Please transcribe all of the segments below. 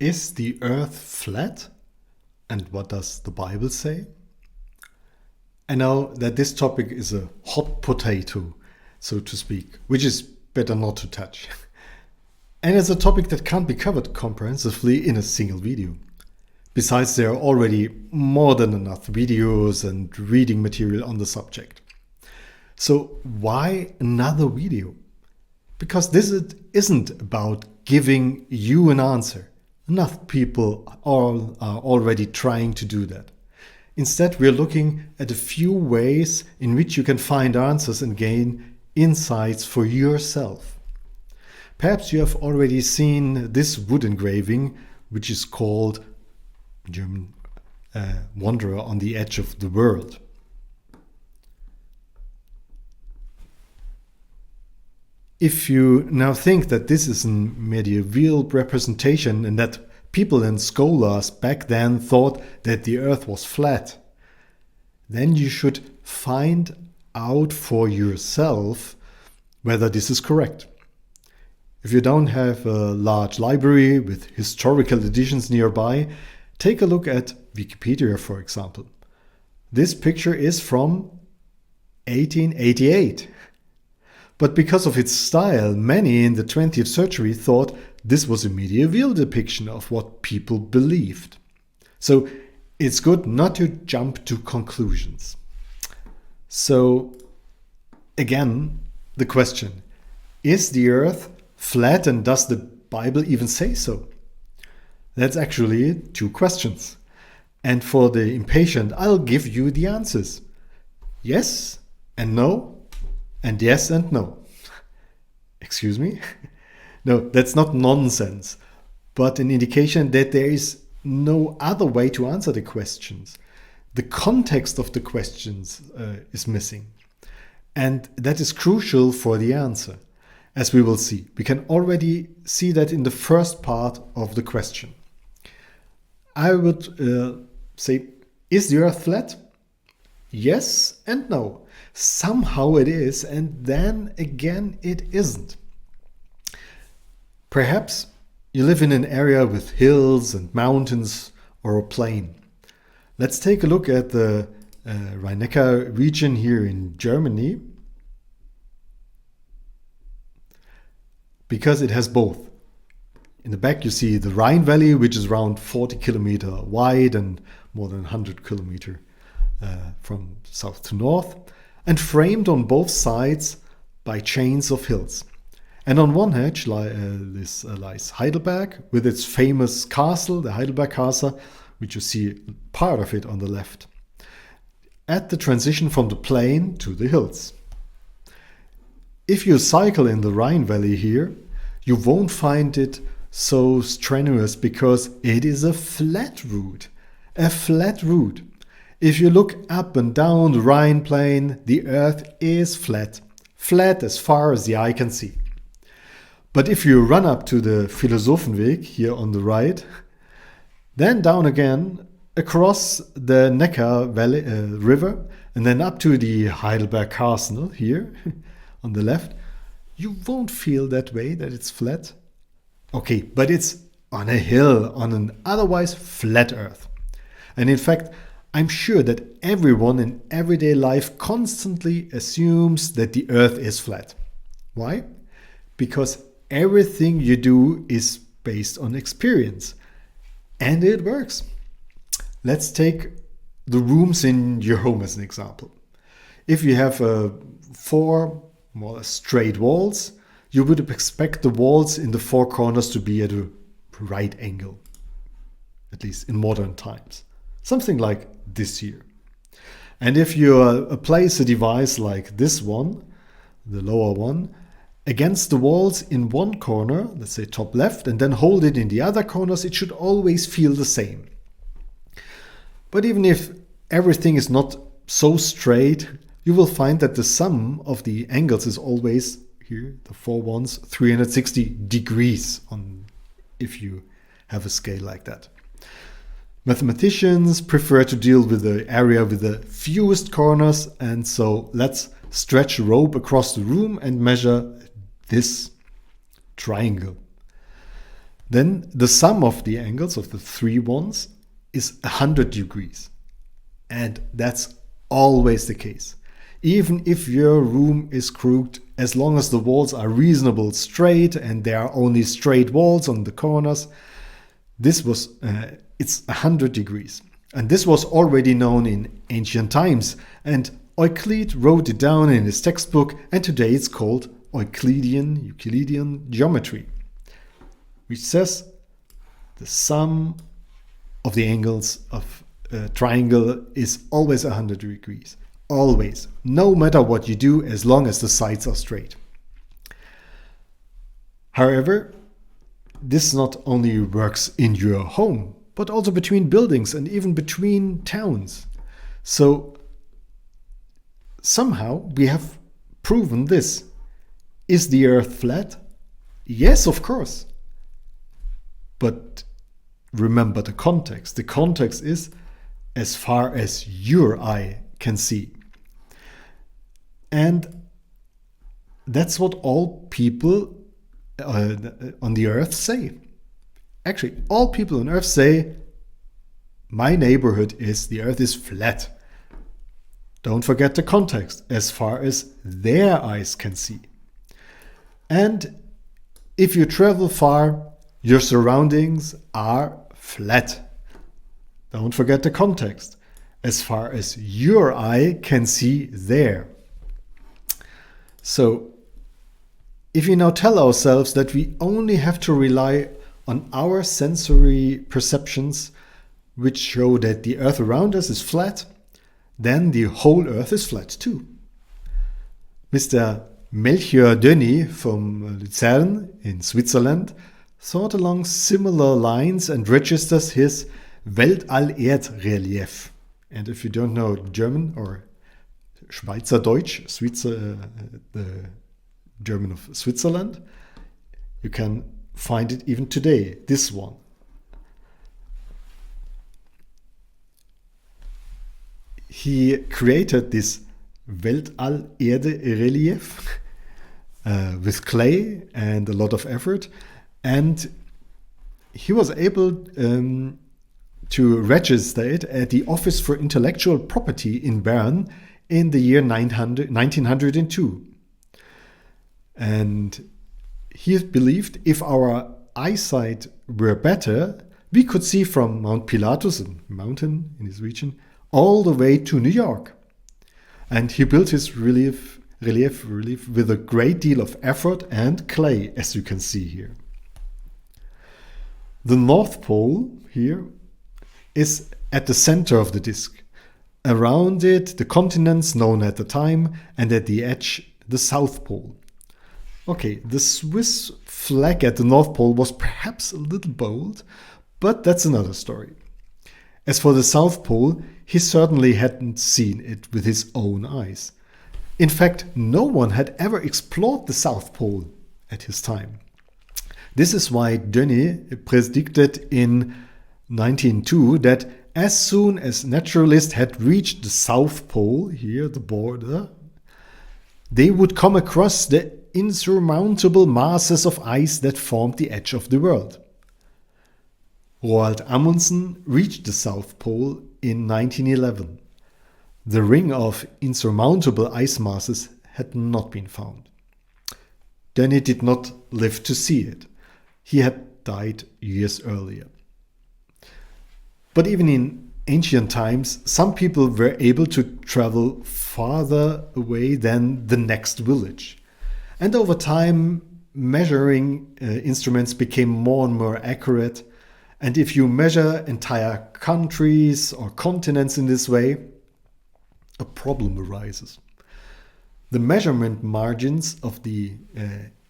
Is the earth flat? And what does the Bible say? I know that this topic is a hot potato, so to speak, which is better not to touch. And it's a topic that can't be covered comprehensively in a single video. Besides, there are already more than enough videos and reading material on the subject. So why another video? Because this isn't about giving you an answer. Enough people are already trying to do that. Instead, we're looking at a few ways in which you can find answers and gain insights for yourself. Perhaps you have already seen this wood engraving, which is called German Wanderer on the Edge of the World. If you now think that this is a medieval representation and that people and scholars back then thought that the earth was flat, then you should find out for yourself whether this is correct. If you don't have a large library with historical editions nearby, take a look at Wikipedia, for example. This picture is from 1888. But because of its style, many in the 20th century thought this was a medieval depiction of what people believed. So it's good not to jump to conclusions. So again, the question, is the earth flat and does the Bible even say so? That's actually two questions. And for the impatient, I'll give you the answers. Yes and no. And yes and no. Excuse me? No, that's not nonsense, but an indication that there is no other way to answer the questions. The context of the questions is missing. And that is crucial for the answer, as we will see. We can already see that in the first part of the question. I would say, is the earth flat? Yes and no. Somehow it is, and then again it isn't. Perhaps you live in an area with hills and mountains or a plain. Let's take a look at the Rhine-Neckar region here in Germany, because it has both. In the back you see the Rhine Valley, which is around 40 kilometers wide and more than 100 kilometers from south to north, and framed on both sides by chains of hills. And on one edge lies Heidelberg with its famous castle, the Heidelberg Castle, which you see part of it on the left, at the transition from the plain to the hills. If you cycle in the Rhine Valley here, you won't find it so strenuous because it is a flat route. A flat route. If you look up and down the Rhine plain, the earth is flat. Flat as far as the eye can see. But if you run up to the Philosophenweg here on the right, then down again across the Neckar Valley, river, and then up to the Heidelberg Castle here on the left, you won't feel that way, that it's flat. Okay, but it's on a hill, on an otherwise flat earth. And in fact, I'm sure that everyone in everyday life constantly assumes that the earth is flat. Why? Because everything you do is based on experience. And it works. Let's take the rooms in your home as an example. If you have four more or less straight walls, you would expect the walls in the four corners to be at a right angle, at least in modern times. Something like this here. And if you place a device like this one, the lower one, against the walls in one corner, let's say top left, and then hold it in the other corners, it should always feel the same. But even if everything is not so straight, you will find that the sum of the angles is always, here, the four ones, 360 degrees if you have a scale like that. Mathematicians prefer to deal with the area with the fewest corners, and so let's stretch a rope across the room and measure this triangle. then the sum of the angles of the three ones is 100 degrees. And that's always the case. Even if your room is crooked, as long as the walls are reasonable straight and there are only straight walls on the corners, it's 100 degrees. And this was already known in ancient times, and Euclid wrote it down in his textbook, and today it's called Euclidean geometry, which says the sum of the angles of a triangle is always 100 degrees. Always. No matter what you do, as long as the sides are straight. However, this not only works in your home, but also between buildings and even between towns. So somehow we have proven this. Is the earth flat? Yes, of course. But remember the context. The context is as far as your eye can see. And that's what all people on the earth say. Actually, all people on earth say, my neighborhood the earth is flat. Don't forget the context, as far as their eyes can see. And if you travel far, your surroundings are flat. Don't forget the context, as far as your eye can see there. So, if we now tell ourselves that we only have to rely on our sensory perceptions, which show that the earth around us is flat, then the whole earth is flat too. Mr. Melchior Denis from Luzern in Switzerland thought along similar lines and registers his Weltall-Erdrelief. And if you don't know German or Schweizerdeutsch, the German of Switzerland, you can find it even today, this one. He created this Weltall-Erde-Relief with clay and a lot of effort, and he was able to register it at the Office for Intellectual Property in Bern in the year 1902. And he believed if our eyesight were better, we could see from Mount Pilatus, a mountain in his region, all the way to New York. And he built his relief with a great deal of effort and clay, as you can see here. The North Pole here is at the center of the disk. Around it, the continents known at the time, and at the edge, the South Pole. Okay, the Swiss flag at the North Pole was perhaps a little bold, but that's another story. As for the South Pole, he certainly hadn't seen it with his own eyes. In fact, no one had ever explored the South Pole at his time. This is why Denis predicted in 1902 that as soon as naturalists had reached the South Pole, here the border, they would come across the insurmountable masses of ice that formed the edge of the world. Roald Amundsen reached the South Pole in 1911. The ring of insurmountable ice masses had not been found. Denis did not live to see it. He had died years earlier. But even in ancient times, some people were able to travel farther away than the next village. And over time, measuring instruments became more and more accurate. And if you measure entire countries or continents in this way, a problem arises. The measurement margins of the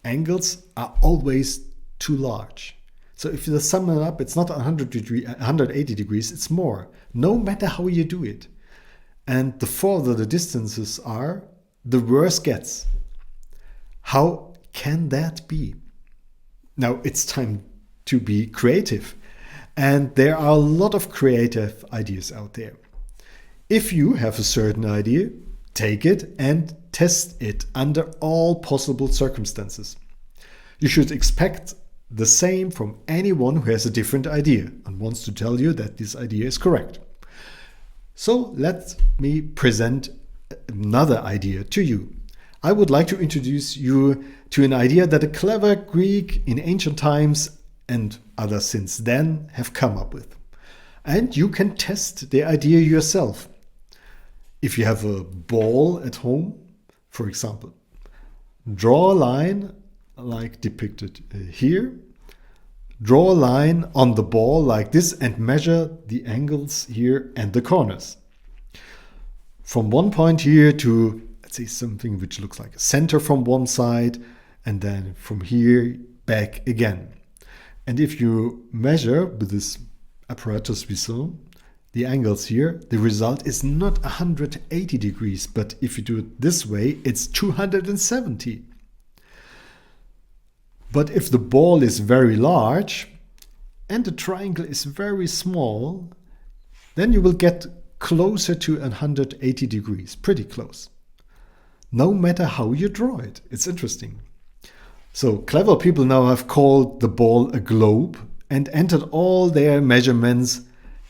angles are always too large. So if you sum it up, it's not 180 degrees, it's more, no matter how you do it. And the further the distances are, the worse gets. How can that be? Now it's time to be creative. And there are a lot of creative ideas out there. If you have a certain idea, take it and test it under all possible circumstances. You should expect the same from anyone who has a different idea and wants to tell you that this idea is correct. So let me present another idea to you. I would like to introduce you to an idea that a clever Greek in ancient times and others since then have come up with. And you can test the idea yourself. If you have a ball at home, for example, draw a line like depicted here. Draw a line on the ball like this and measure the angles here and the corners. From one point here to, let's say, something which looks like a center from one side, and then from here back again. And if you measure with this apparatus we saw, the angles here, the result is not 180 degrees, but if you do it this way, it's 270. But if the ball is very large and the triangle is very small, then you will get closer to 180 degrees, pretty close. No matter how you draw it. It's interesting. So clever people now have called the ball a globe and entered all their measurements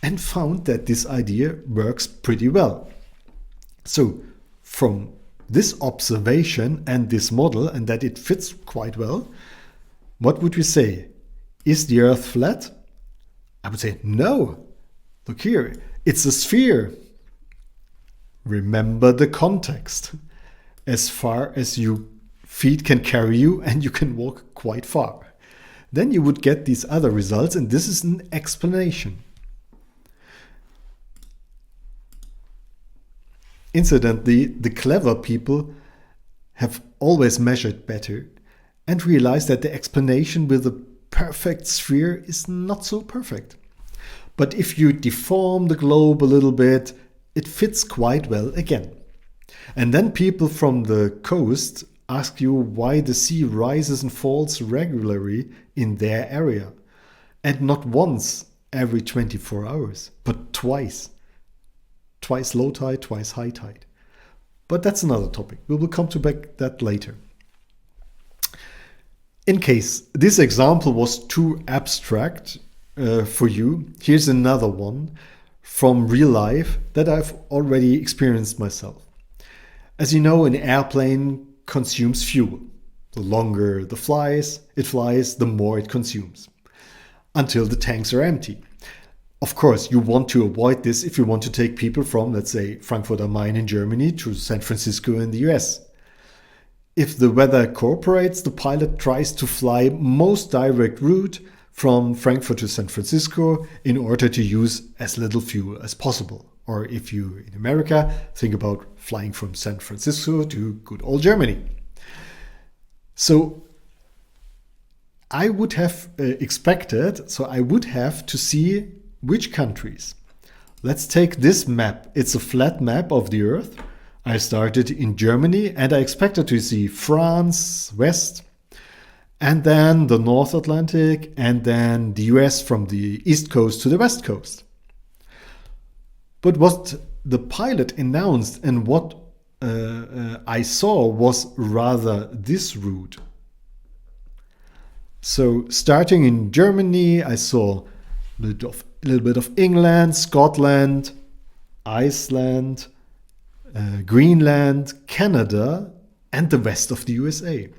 and found that this idea works pretty well. So from this observation and this model, and that it fits quite well, what would we say? Is the Earth flat? I would say no. Look here, it's a sphere. Remember the context. As far as your feet can carry you, and you can walk quite far. Then you would get these other results, and this is an explanation. Incidentally, the clever people have always measured better and realized that the explanation with a perfect sphere is not so perfect. But if you deform the globe a little bit, it fits quite well again. And then people from the coast ask you why the sea rises and falls regularly in their area. And not once every 24 hours, but twice. Twice low tide, twice high tide. But that's another topic. We will come to back that later. In case this example was too abstract for you, here's another one from real life that I've already experienced myself. As you know, an airplane consumes fuel. The longer it flies, the more it consumes, until the tanks are empty. Of course, you want to avoid this if you want to take people from, let's say, Frankfurt am Main in Germany to San Francisco in the US. If the weather cooperates, the pilot tries to fly most direct route from Frankfurt to San Francisco in order to use as little fuel as possible. Or if you, in America, think about flying from San Francisco to good old Germany. So I would have I would have to see which countries. Let's take this map. It's a flat map of the Earth. I started in Germany and I expected to see France, West, and then the North Atlantic, and then the US from the East Coast to the West Coast. But what the pilot announced and what I saw was rather this route. So starting in Germany, I saw a little bit of England, Scotland, Iceland, Greenland, Canada, and the west of the USA.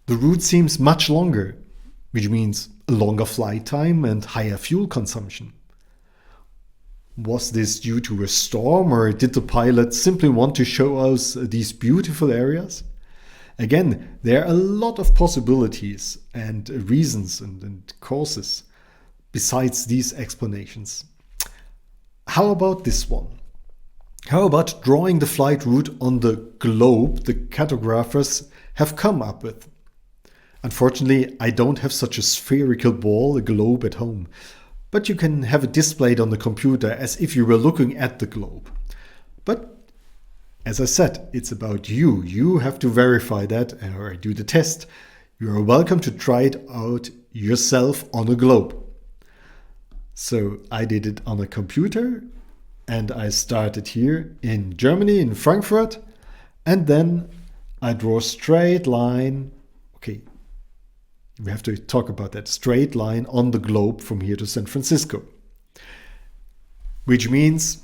The route seems much longer, which means a longer flight time and higher fuel consumption. Was this due to a storm, or did the pilot simply want to show us these beautiful areas? Again, there are a lot of possibilities and reasons and causes besides these explanations. How about this one? How about drawing the flight route on the globe the cartographers have come up with? Unfortunately, I don't have such a spherical ball, a globe, at home. But you can have it displayed on the computer as if you were looking at the globe. But as I said, it's about you. You have to verify that or do the test. You are welcome to try it out yourself on a globe. So I did it on a computer and I started here in Germany, in Frankfurt, and then I draw a straight line. Okay, We have to talk about that straight line on the globe from here to San Francisco. Which means,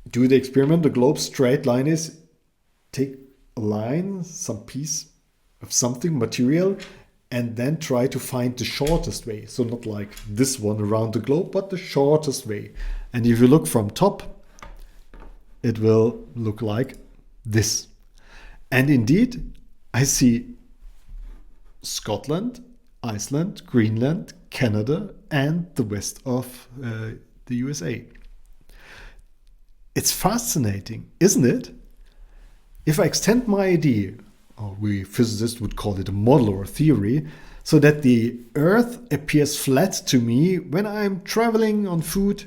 do the experiment, the globe straight line is, take a line, some piece of something, material, and then try to find the shortest way. So not like this one around the globe, but the shortest way. And if you look from top, it will look like this. And indeed, I see Scotland, Iceland, Greenland, Canada, and the west of the USA. It's fascinating, isn't it? If I extend my idea, or we physicists would call it a model or a theory, so that the Earth appears flat to me when I'm traveling on foot,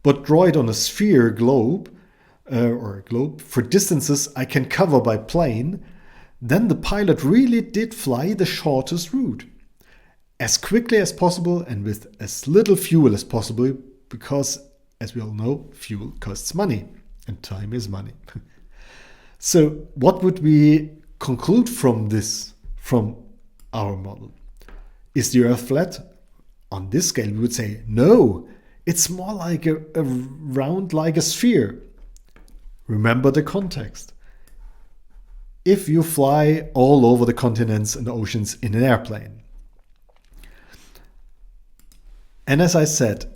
but draw it on a sphere globe, or a globe for distances I can cover by plane, then the pilot really did fly the shortest route, as quickly as possible and with as little fuel as possible, because, as we all know, fuel costs money, and time is money. So what would we conclude from this, from our model? Is the Earth flat? On this scale, we would say, no, it's more like a round, like a sphere. Remember the context. If you fly all over the continents and oceans in an airplane. And as I said,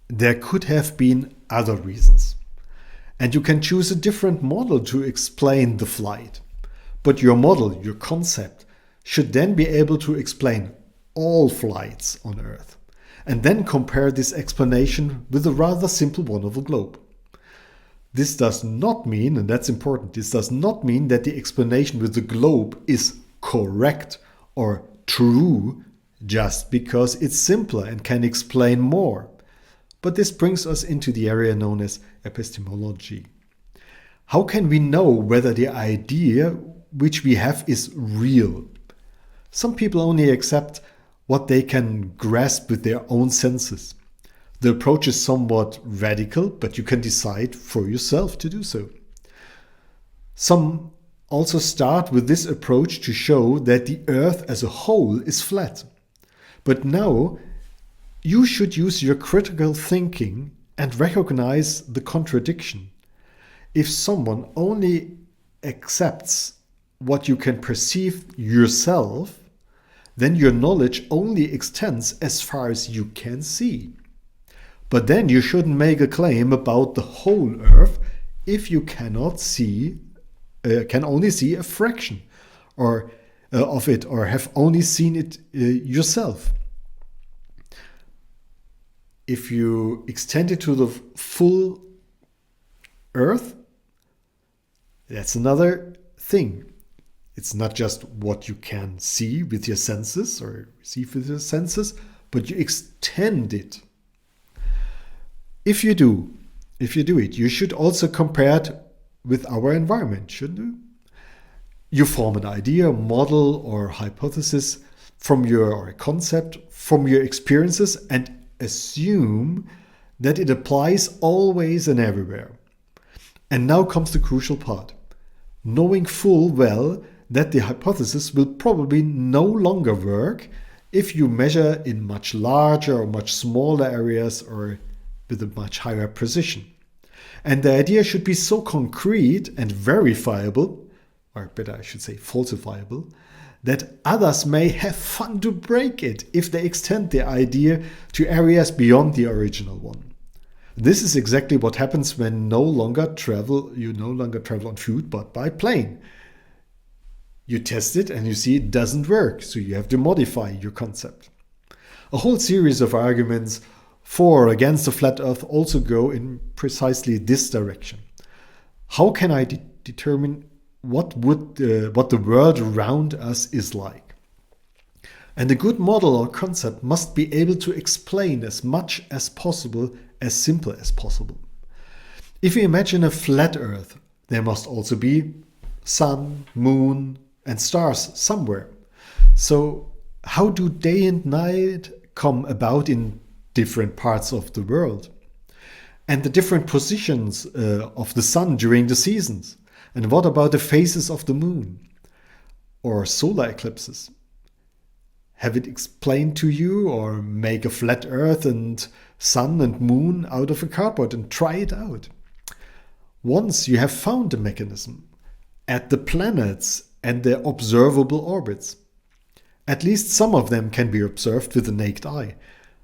there could have been other reasons. And you can choose a different model to explain the flight. But your model, your concept, should then be able to explain all flights on Earth. And then compare this explanation with a rather simple one of a globe. This does not mean, and that's important, this does not mean that the explanation with the globe is correct or true just because it's simpler and can explain more. But this brings us into the area known as epistemology. How can we know whether the idea which we have is real? Some people only accept what they can grasp with their own senses. The approach is somewhat radical, but you can decide for yourself to do so. Some also start with this approach to show that the Earth as a whole is flat. But now, you should use your critical thinking and recognize the contradiction. If someone only accepts what you can perceive yourself, then your knowledge only extends as far as you can see. But then you shouldn't make a claim about the whole Earth if you cannot see, can only see a fraction of it, or have only seen it yourself. If you extend it to the full Earth, that's another thing. It's not just what you can see with your senses or receive with your senses, but you extend it. If you do it, you should also compare it with our environment, shouldn't you? You form an idea, model, or hypothesis from or a concept from your experiences and assume that it applies always and everywhere. And now comes the crucial part. Knowing full well that the hypothesis will probably no longer work if you measure in much larger or much smaller areas or with a much higher precision. And the idea should be so concrete and verifiable, or better I should say falsifiable, that others may have fun to break it if they extend the idea to areas beyond the original one. This is exactly what happens when you no longer travel on foot but by plane. You test it and you see it doesn't work, so you have to modify your concept. A whole series of arguments for or against the flat Earth also go in precisely this direction. How can I determine what the world around us is like? And a good model or concept must be able to explain as much as possible, as simple as possible. If you imagine a flat Earth, there must also be sun, moon, and stars somewhere. So how do day and night come about in different parts of the world? And the different positions of the sun during the seasons? And what about the phases of the moon? Or solar eclipses? have it explained to you, or make a flat earth and sun and moon out of a cardboard and try it out. Once you have found the mechanism, add the planets and their observable orbits. At least some of them can be observed with the naked eye.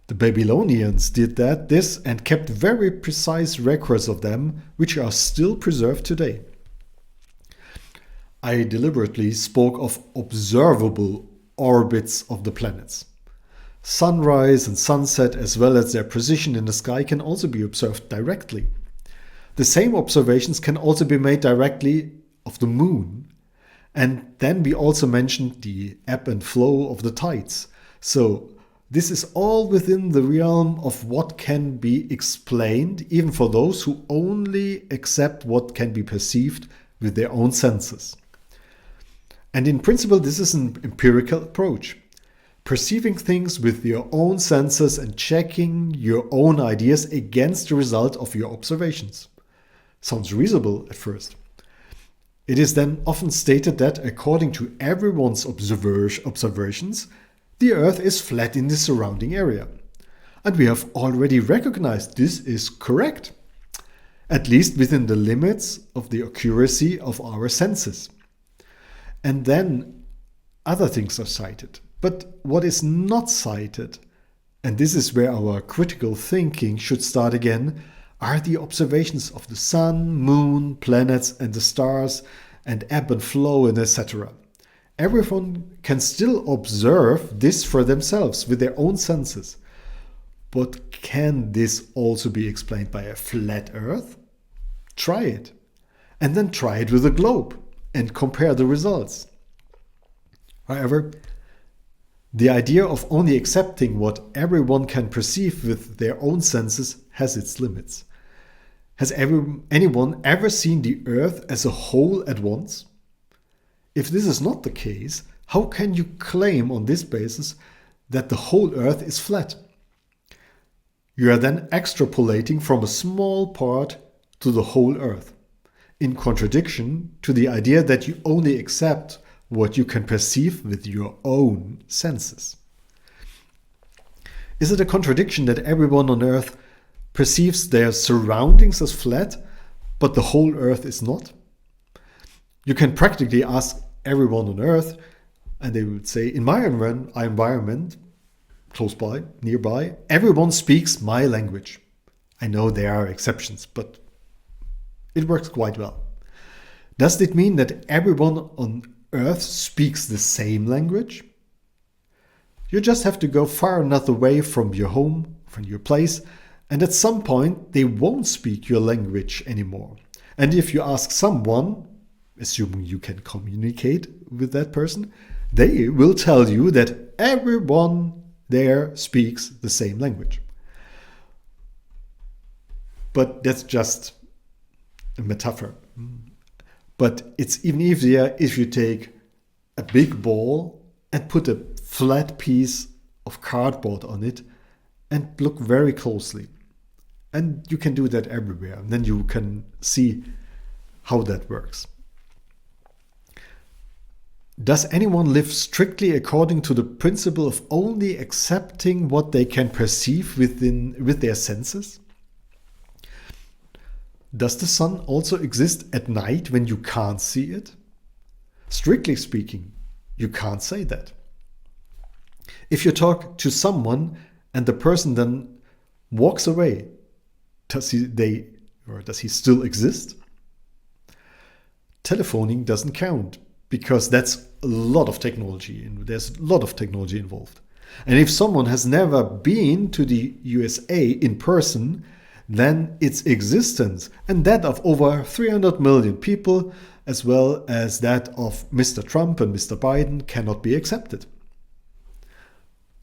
The Babylonians did this and kept very precise records of them, which are still preserved today. I deliberately spoke of observable orbits of the planets. Sunrise and sunset, as well as their position in the sky, can also be observed directly. The same observations can also be made directly of the moon. And then we also mentioned the ebb and flow of the tides. So this is all within the realm of what can be explained, even for those who only accept what can be perceived with their own senses. And in principle, this is an empirical approach. Perceiving things with your own senses and checking your own ideas against the result of your observations. Sounds reasonable at first. It is then often stated that, according to everyone's observations, the Earth is flat in the surrounding area. And we have already recognized this is correct, at least within the limits of the accuracy of our senses. And then other things are cited. But what is not cited, and this is where our critical thinking should start again, are the observations of the sun, moon, planets and the stars, and ebb and flow and etc. Everyone can still observe this for themselves with their own senses. But can this also be explained by a flat Earth? Try it. And then try it with a globe and compare the results. However, the idea of only accepting what everyone can perceive with their own senses has its limits. Has anyone ever seen the Earth as a whole at once? If this is not the case, how can you claim on this basis that the whole Earth is flat? You are then extrapolating from a small part to the whole Earth, in contradiction to the idea that you only accept what you can perceive with your own senses. Is it a contradiction that everyone on Earth perceives their surroundings as flat, but the whole Earth is not? You can practically ask everyone on Earth, and they would say, in my environment, close by, nearby, everyone speaks my language. I know there are exceptions, but it works quite well. Does it mean that everyone on Earth speaks the same language? You just have to go far enough away from your home, from your place, and at some point they won't speak your language anymore. And if you ask someone, assuming you can communicate with that person, they will tell you that everyone there speaks the same language. But that's just a metaphor. But it's even easier if you take a big ball and put a flat piece of cardboard on it and look very closely. And you can do that everywhere. And then you can see how that works. Does anyone live strictly according to the principle of only accepting what they can perceive with their senses? Does the sun also exist at night when you can't see it? Strictly speaking, you can't say that. If you talk to someone and the person then walks away, does he still exist? Telephoning doesn't count because that's a lot of technology and there's a lot of technology involved. And if someone has never been to the USA in person, then its existence and that of over 300 million people, as well as that of Mr. Trump and Mr. Biden, cannot be accepted.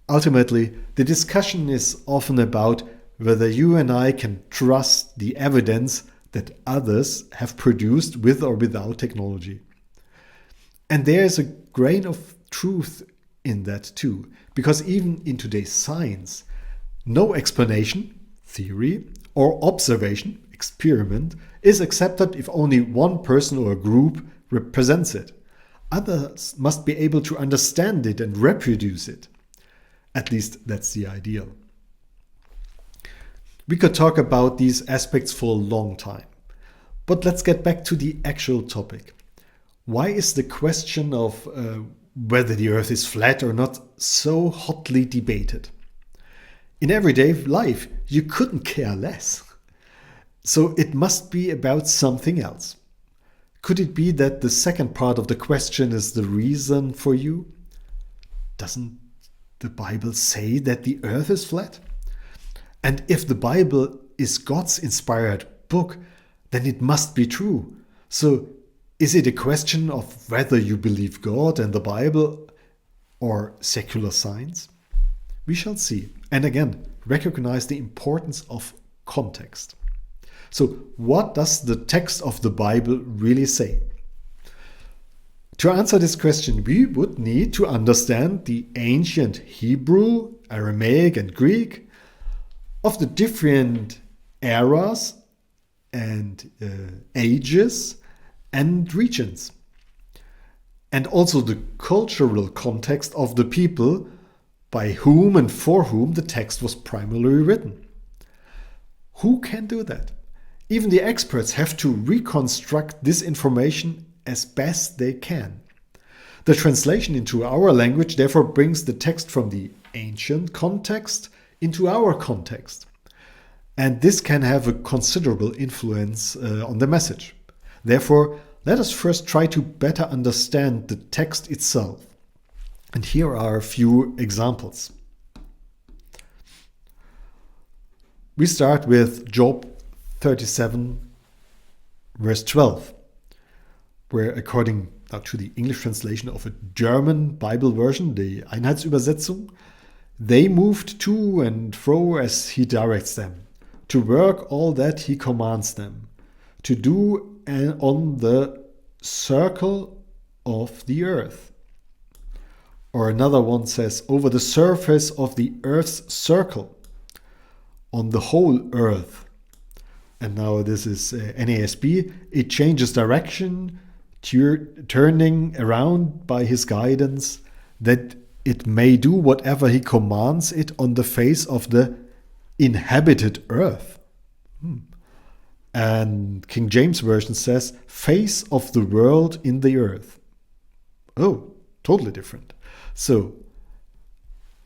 Ultimately, the discussion is often about whether you and I can trust the evidence that others have produced with or without technology. And there is a grain of truth in that too, because even in today's science, no explanation, theory, or observation, experiment, is accepted if only one person or a group represents it. Others must be able to understand it and reproduce it. At least that's the ideal. We could talk about these aspects for a long time. But let's get back to the actual topic. Why is the question of whether the earth is flat or not so hotly debated? In everyday life, you couldn't care less. So it must be about something else. Could it be that the second part of the question is the reason for you? Doesn't the Bible say that the earth is flat? And if the Bible is God's inspired book, then it must be true. So is it a question of whether you believe God and the Bible or secular science? We shall see. And again, recognize the importance of context. So what does the text of the Bible really say? To answer this question, we would need to understand the ancient Hebrew, Aramaic, and Greek of the different eras and ages and regions, and also the cultural context of the people by whom and for whom the text was primarily written. Who can do that? Even the experts have to reconstruct this information as best they can. The translation into our language therefore brings the text from the ancient context into our context. And this can have a considerable influence on the message. Therefore, let us first try to better understand the text itself. And here are a few examples. We start with Job 37, verse 12, where according to the English translation of a German Bible version, the Einheitsübersetzung, they moved to and fro as he directs them, to work all that he commands them, to do on the circle of the earth. Or another one says, over the surface of the earth's circle, on the whole earth. And now this is NASB. It changes direction, turning around by his guidance, that it may do whatever he commands it on the face of the inhabited earth. And King James Version says, face of the world in the earth. Oh, totally different. So,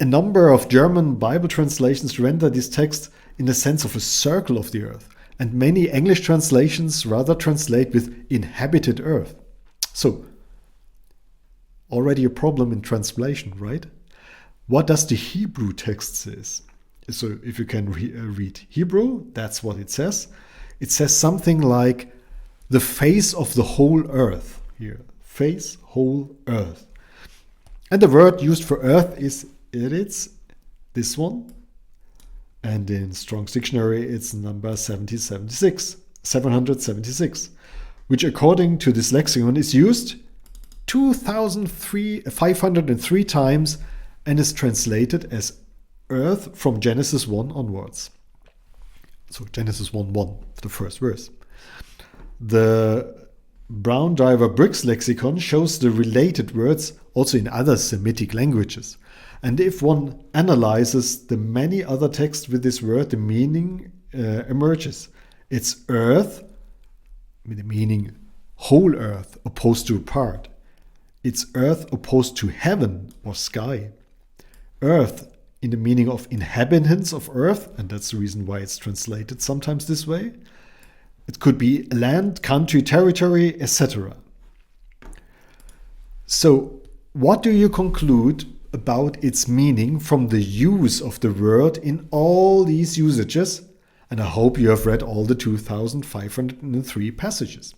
a number of German Bible translations render this text in the sense of a circle of the earth. And many English translations rather translate with inhabited earth. So, already a problem in translation, right? What does the Hebrew text say? So if you can read Hebrew, that's what it says. It says something like the face of the whole earth. Here, face, whole earth. And the word used for earth is it's this one. And in Strong's Dictionary, it's number 776, which according to this lexicon is used 2,503 times and is translated as earth from Genesis 1 onwards. So Genesis 1:1, the first verse. The Brown Driver Briggs lexicon shows the related words also in other Semitic languages. And if one analyzes the many other texts with this word, the meaning emerges. It's earth, with the meaning whole earth opposed to a part. It's earth opposed to heaven or sky. Earth in the meaning of inhabitants of earth, and that's the reason why it's translated sometimes this way. It could be land, country, territory, etc. So, what do you conclude about its meaning from the use of the word in all these usages? And I hope you have read all the 2,503 passages.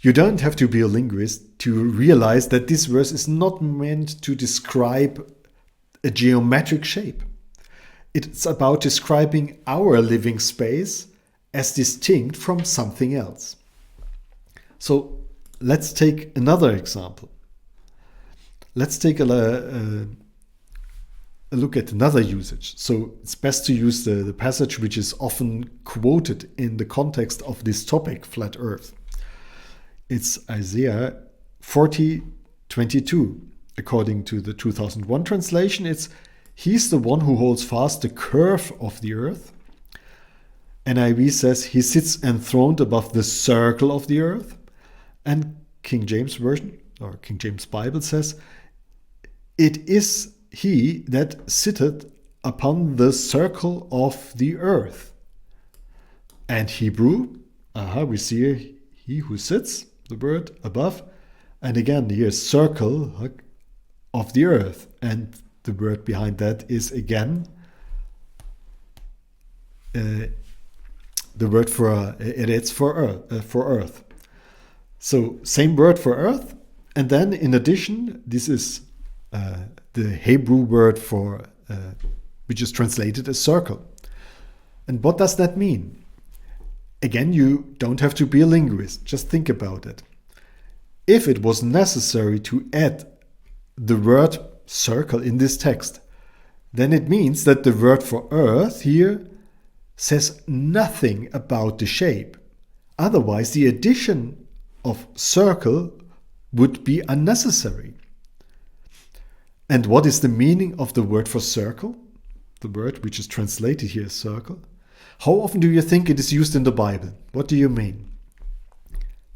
You don't have to be a linguist to realize that this verse is not meant to describe a geometric shape. It's about describing our living space as distinct from something else. So let's take another example. Let's take a look at another usage. So it's best to use the passage which is often quoted in the context of this topic, flat earth. It's Isaiah 40:22, according to the 2001 translation, it's he's the one who holds fast the curve of the earth. NIV says he sits enthroned above the circle of the earth. And King James Version, or King James Bible says, it is he that sitteth upon the circle of the earth. And Hebrew, we see he who sits, the word above. And again, here, circle of the earth. And the word behind that is again the word for it's for earth. So same word for earth, and then in addition, this is the Hebrew word for which is translated as circle. And what does that mean? Again, you don't have to be a linguist. Just think about it. If it was necessary to add the word circle in this text, then it means that the word for earth here says nothing about the shape. Otherwise, the addition of circle would be unnecessary. And what is the meaning of the word for circle? The word which is translated here as circle. How often do you think it is used in the Bible? What do you mean?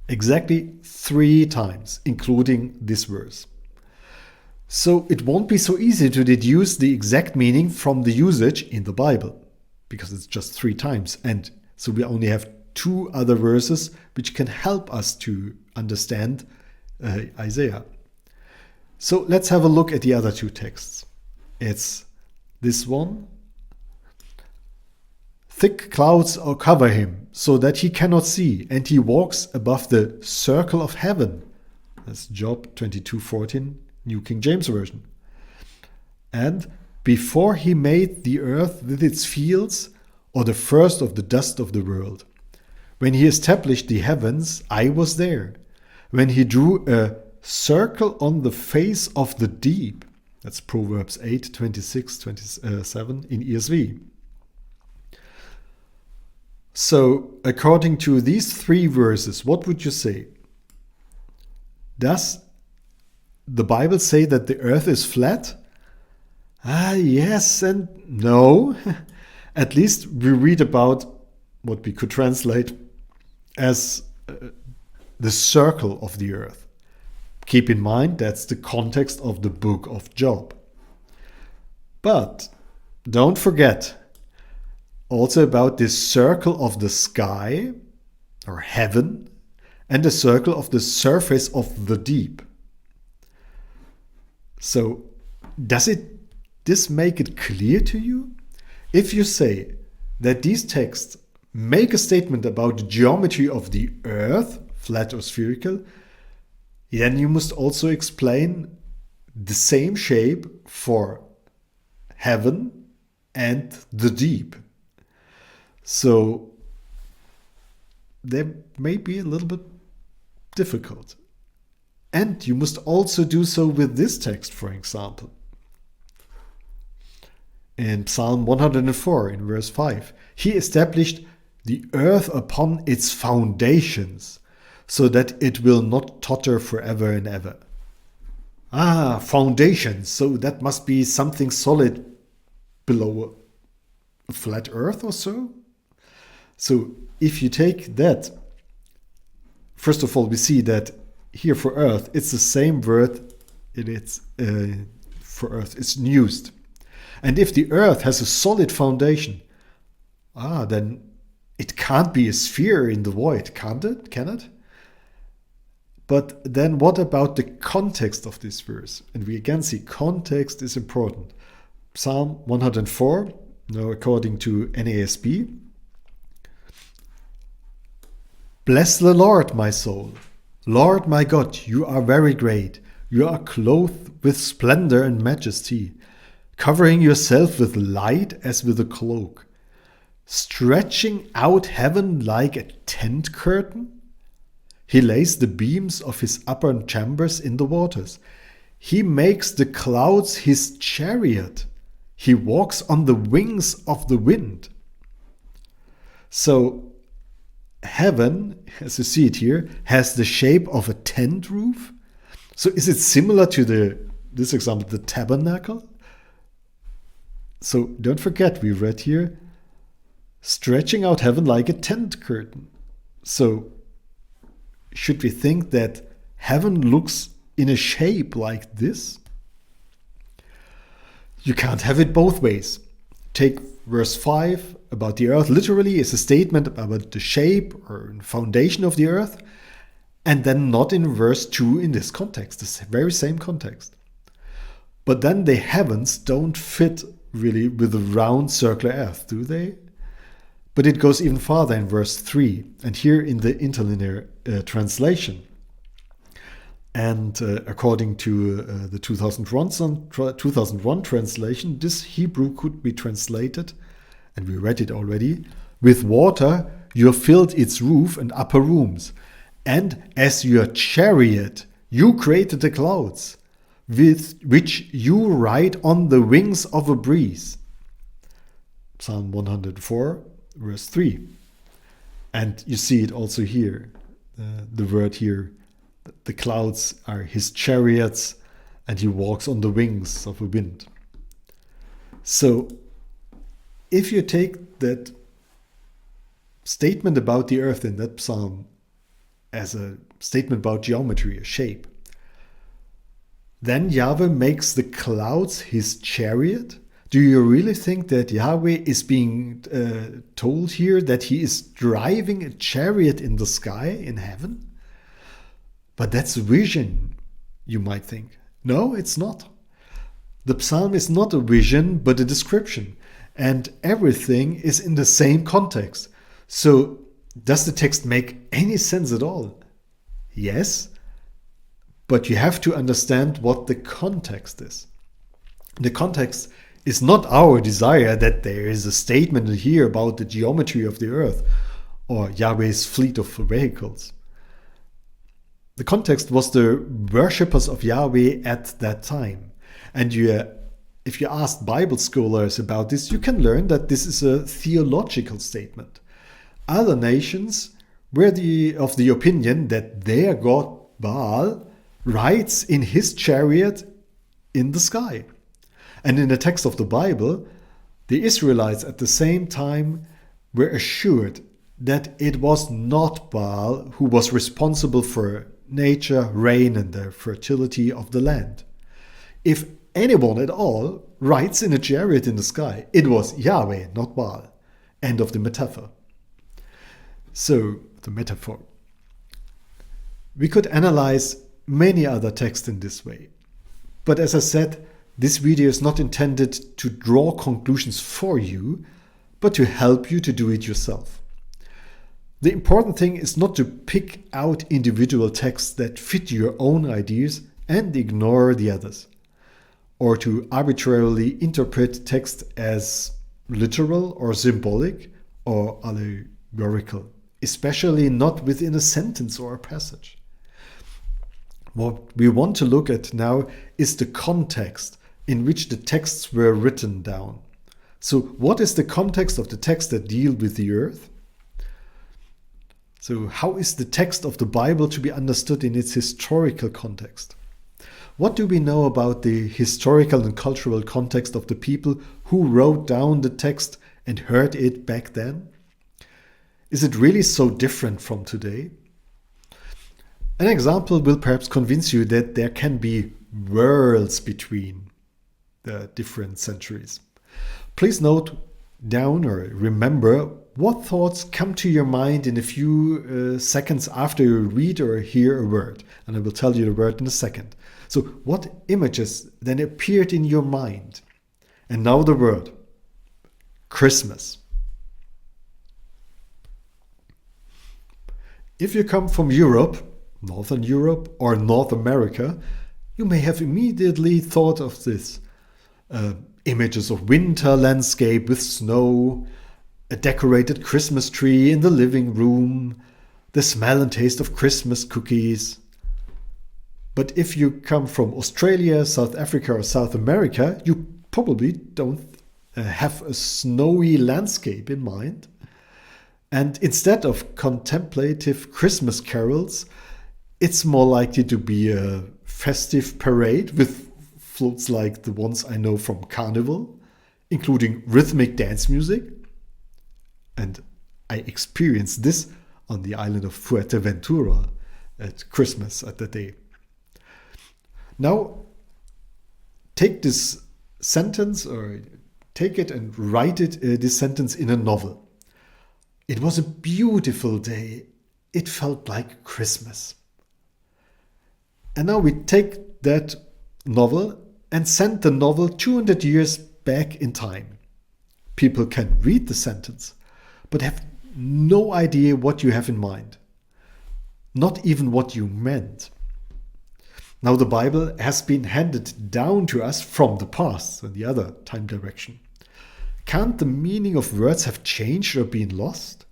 Exactly 3 times, including this verse. So it won't be so easy to deduce the exact meaning from the usage in the Bible, because it's just 3 times. And so we only have 2 other verses which can help us to understand Isaiah. So let's have a look at the other 2 texts. It's this one. Thick clouds cover him so that he cannot see, and he walks above the circle of heaven. That's Job 22:14, New King James Version. And before he made the earth with its fields, or the first of the dust of the world. When he established the heavens, I was there. When he drew a circle on the face of the deep. That's Proverbs 8:26-27 in ESV. So, according to these 3 verses, what would you say? Does the Bible say that the earth is flat? Yes and no. At least we read about what we could translate as the circle of the earth. Keep in mind, that's the context of the book of Job. But don't forget also about this circle of the sky or heaven and the circle of the surface of the deep. So does this make it clear to you? If you say that these texts make a statement about the geometry of the earth, flat or spherical, then you must also explain the same shape for heaven and the deep. So they may be a little bit difficult. And you must also do so with this text, for example. In Psalm 104, in verse 5, he established the earth upon its foundations, so that it will not totter forever and ever. Foundations. So that must be something solid below a flat earth or so. So if you take that, first of all, we see that here for earth, it's the same word for earth. It's used. And if the earth has a solid foundation, then it can't be a sphere in the void, can't it? Can it? But then what about the context of this verse? And we again see context is important. Psalm 104, according to NASB. Bless the Lord, my soul. Lord, my God, you are very great. You are clothed with splendor and majesty, covering yourself with light as with a cloak, stretching out heaven like a tent curtain. He lays the beams of his upper chambers in the waters. He makes the clouds his chariot. He walks on the wings of the wind. So heaven, as you see it here, has the shape of a tent roof. So is it similar to the this example, the tabernacle. So don't forget, we read here, stretching out heaven like a tent curtain. So should we think that heaven looks in a shape like this? You can't have it both ways. Take verse 5 about the earth literally is a statement about the shape or foundation of the earth, and then not in verse 2 in this context, the very same context. But then the heavens don't fit really with the round circular earth, do they? But it goes even farther in verse 3, and here in the interlinear translation. And according to the 2001 translation, this Hebrew could be translated, and we read it already, with water you have filled its roof and upper rooms, and as your chariot you created the clouds, with which you ride on the wings of a breeze. Psalm 104, verse 3. And you see it also here, the word here, the clouds are his chariots, and he walks on the wings of a wind. So, if you take that statement about the earth in that psalm as a statement about geometry, a shape, then Yahweh makes the clouds his chariot. Do you really think that Yahweh is being told here that he is driving a chariot in the sky in heaven? But that's a vision, you might think. No, it's not. The psalm is not a vision, but a description. And everything is in the same context. So, does the text make any sense at all? Yes, but you have to understand what the context is. The context is not our desire that there is a statement here about the geometry of the earth or Yahweh's fleet of vehicles. The context was the worshippers of Yahweh at that time. And if you ask Bible scholars about this, you can learn that this is a theological statement. Other nations were of the opinion that their god Baal rides in his chariot in the sky. And in the text of the Bible, the Israelites at the same time were assured that it was not Baal who was responsible for nature, rain, and the fertility of the land. If anyone at all rides in a chariot in the sky, it was Yahweh, not Baal. End of the metaphor. So, the metaphor. We could analyze many other texts in this way. But as I said, this video is not intended to draw conclusions for you, but to help you to do it yourself. The important thing is not to pick out individual texts that fit your own ideas and ignore the others, or to arbitrarily interpret text as literal or symbolic or allegorical, especially not within a sentence or a passage. What we want to look at now is the context in which the texts were written down. So what is the context of the texts that deal with the earth? So how is the text of the Bible to be understood in its historical context? What do we know about the historical and cultural context of the people who wrote down the text and heard it back then? Is it really so different from today? An example will perhaps convince you that there can be worlds between the different centuries. Please note down or remember what thoughts come to your mind in a few seconds after you read or hear a word. And I will tell you the word in a second. So what images then appeared in your mind? And now the word. Christmas. If you come from Europe, Northern Europe or North America, you may have immediately thought of this. Images of winter landscape with snow, a decorated Christmas tree in the living room, the smell and taste of Christmas cookies. But if you come from Australia, South Africa or South America, you probably don't have a snowy landscape in mind. And instead of contemplative Christmas carols, it's more likely to be a festive parade with floats like the ones I know from Carnival, including rhythmic dance music. And I experienced this on the island of Fuerteventura at Christmas at that day. Now, take this sentence, or take it and write it, this sentence in a novel. It was a beautiful day. It felt like Christmas. And now we take that novel and send the novel 200 years back in time. People can read the sentence, but have no idea what you have in mind. Not even what you meant. Now the Bible has been handed down to us from the past and the other time direction. Can't the meaning of words have changed or been lost?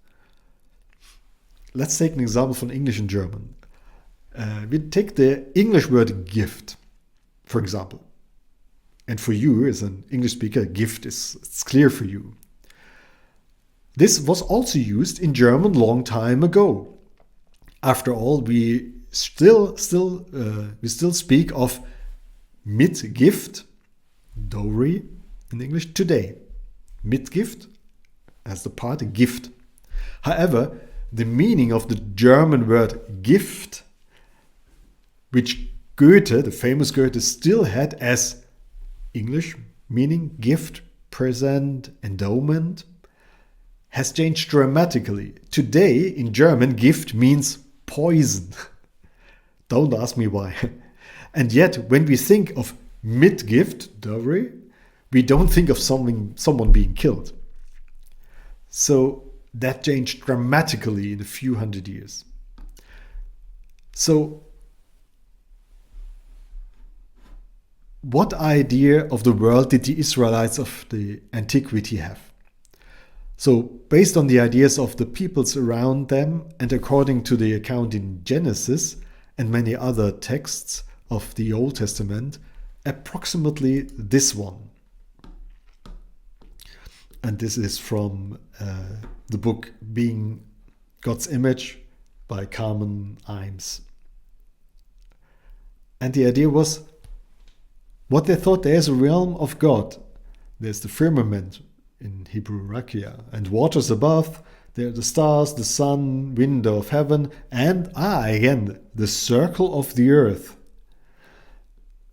Let's take an example from English and German. We take the English word gift, for example. And for you, as an English speaker, gift it's clear for you. This was also used in German long time ago. After all, we still speak of Mitgift, dowry in English, today. Mitgift as the part, a gift. However, the meaning of the German word gift, which Goethe, the famous Goethe, still had as English meaning gift, present, endowment, has changed dramatically. Today, in German, gift means poison. Don't ask me why. And yet, when we think of Mitgift, dowry, we don't think of someone being killed. So that changed dramatically in a few hundred years. So, what idea of the world did the Israelites of the antiquity have? So, based on the ideas of the peoples around them, and according to the account in Genesis and many other texts of the Old Testament, approximately this one. And this is from the book Being God's Image by Carmen Imes. And the idea was, what they thought, there's a realm of God. There's the firmament, in Hebrew rakia, and waters above. There are the stars, the sun, window of heaven, and again, the circle of the earth.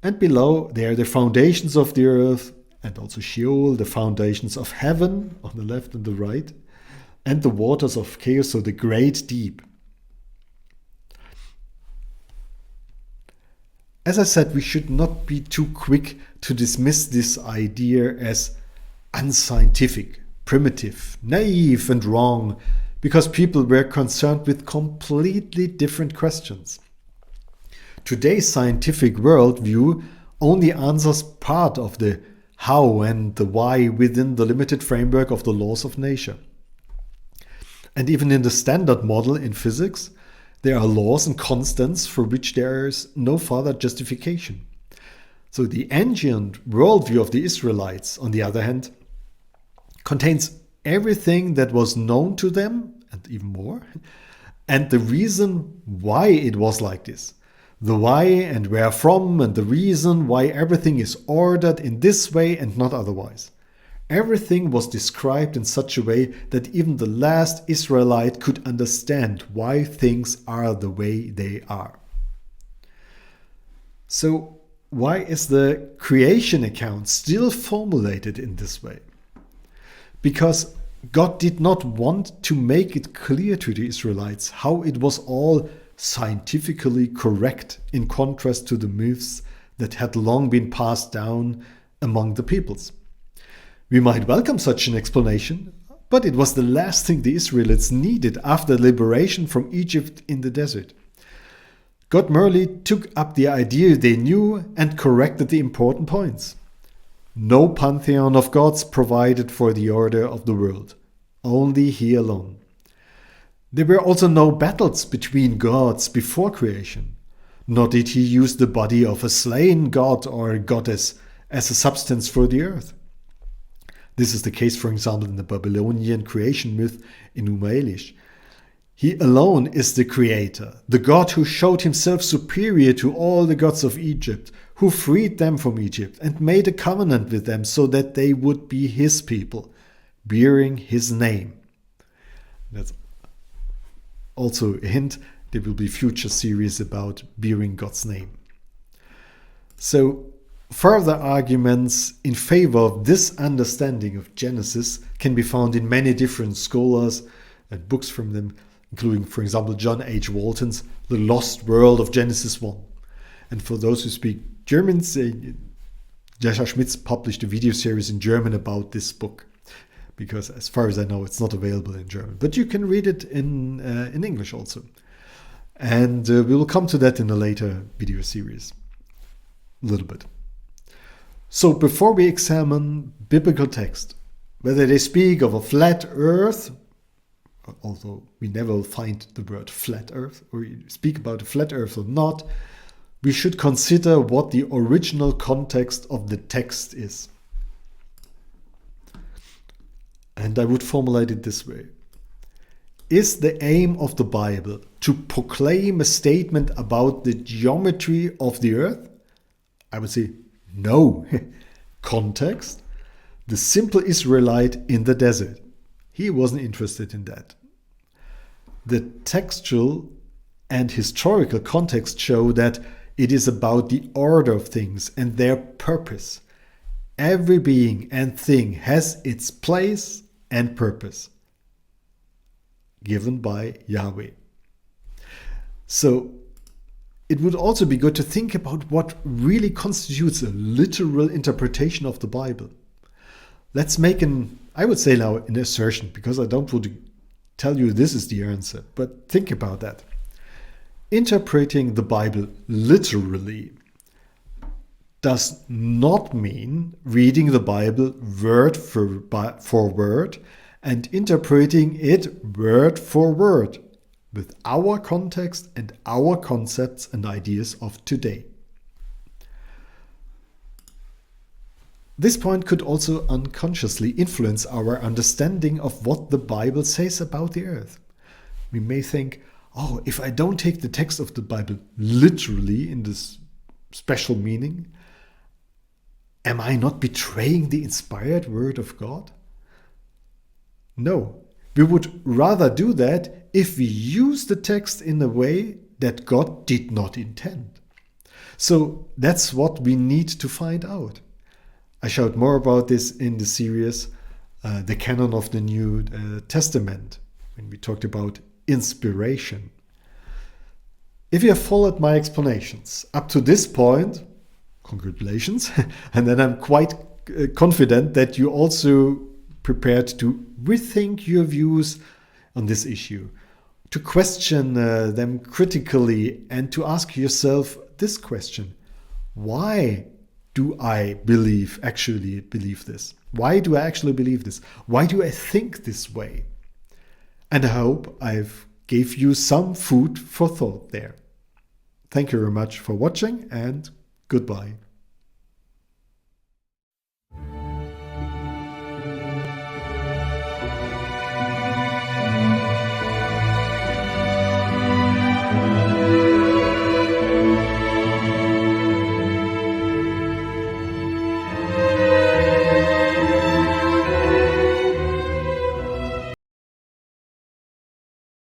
And below, there are the foundations of the earth, and also Sheol, the foundations of heaven, on the left and the right, and the waters of chaos, so the great deep. As I said, we should not be too quick to dismiss this idea as unscientific, primitive, naive and wrong, because people were concerned with completely different questions. Today's scientific worldview only answers part of the how and the why within the limited framework of the laws of nature. And even in the standard model in physics, there are laws and constants for which there is no further justification. So the ancient worldview of the Israelites, on the other hand, contains everything that was known to them, and even more, and the reason why it was like this. The why and where from, and the reason why everything is ordered in this way and not otherwise. Everything was described in such a way that even the last Israelite could understand why things are the way they are. So, why is the creation account still formulated in this way? Because God did not want to make it clear to the Israelites how it was all scientifically correct, in contrast to the myths that had long been passed down among the peoples. We might welcome such an explanation, but it was the last thing the Israelites needed after liberation from Egypt in the desert. God merely took up the idea they knew and corrected the important points. No pantheon of gods provided for the order of the world, only He alone. There were also no battles between gods before creation, nor did He use the body of a slain god or goddess as a substance for the earth. This is the case, for example, in the Babylonian creation myth in Elish. He alone is the creator, the God who showed Himself superior to all the gods of Egypt, who freed them from Egypt and made a covenant with them so that they would be his people, bearing his name. That's also a hint. There will be future series about bearing God's name. So further arguments in favor of this understanding of Genesis can be found in many different scholars and books from them, including, for example, John H. Walton's The Lost World of Genesis 1. And for those who speak German, Jascha Schmitz published a video series in German about this book, because as far as I know, it's not available in German. But you can read it in English also. And we will come to that in a later video series, a little bit. So before we examine biblical text, whether they speak of a flat earth, although we never find the word flat earth, or speak about a flat earth or not, we should consider what the original context of the text is. And I would formulate it this way. Is the aim of the Bible to proclaim a statement about the geometry of the earth? I would say no. Context? The simple Israelite in the desert. He wasn't interested in that. The textual and historical context show that it is about the order of things and their purpose. Every being and thing has its place and purpose given by Yahweh. So it would also be good to think about what really constitutes a literal interpretation of the Bible. Let's make I would say now an assertion, because I don't want to tell you this is the answer, but think about that. Interpreting the Bible literally does not mean reading the Bible word for word and interpreting it word for word with our context and our concepts and ideas of today. This point could also unconsciously influence our understanding of what the Bible says about the earth. We may think, oh, if I don't take the text of the Bible literally in this special meaning, am I not betraying the inspired word of God? No, we would rather do that if we use the text in a way that God did not intend. So that's what we need to find out. I showed more about this in the series, The Canon of the New Testament, when we talked about inspiration. If you have followed my explanations up to this point, congratulations, and then I'm quite confident that you also prepared to rethink your views on this issue, to question them critically, and to ask yourself this question: why do I actually believe this? Why do I actually believe this? Why do I think this way? And I hope I've gave you some food for thought there. Thank you very much for watching, and goodbye.